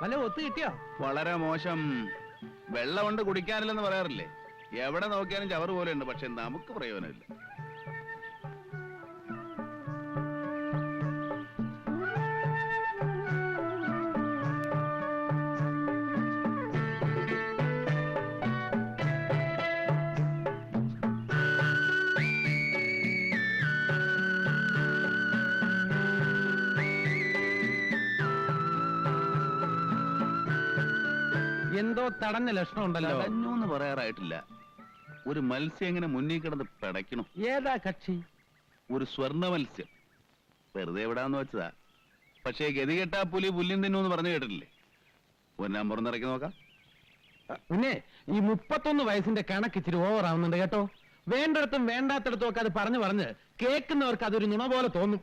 വല്ല ഒത്തു കിട്ടിയോ? വളരെ മോശം. വെള്ളം കൊണ്ട് കുടിക്കാനില്ലെന്ന് പറയാറില്ലേ? എവിടെ നോക്കിയാലും ചവറ് പോലെ ഉണ്ട്, പക്ഷെ നമുക്ക് പ്രയോജനമില്ല. എന്തോ തടഞ്ഞ ലക്ഷണം ഉണ്ടല്ലോ. തടഞ്ഞൂന്ന് പറയാറായിട്ടില്ല. ഒരു മത്സ്യം എങ്ങനെ മുന്നിൽ കിടന്ന് പിടയ്ക്കണം. ഏതാ കക്ഷി? ഒരു സ്വർണ്ണ മത്സ്യം. വെറുതെ വിടാന്ന് വെച്ചതാ. പക്ഷേ ഗതികെട്ടാ പുലി പുല്ലും തിന്നൂന്ന് പറഞ്ഞു കേട്ടിട്ടില്ലേ? ഒരു നമ്പർ നിറക്കി നോക്കാം. പിന്നെ ഈ 31 വയസ്സിന്റെ കണക്ക് ഇച്ചിരി ഓവർ ആവുന്നുണ്ട് കേട്ടോ. വേണ്ടിടത്തും വേണ്ടാത്തിടത്തും ഒക്കെ അത് പറഞ്ഞു പറഞ്ഞ് കേൾക്കുന്നവർക്ക് അതൊരു നുണ പോലെ തോന്നും.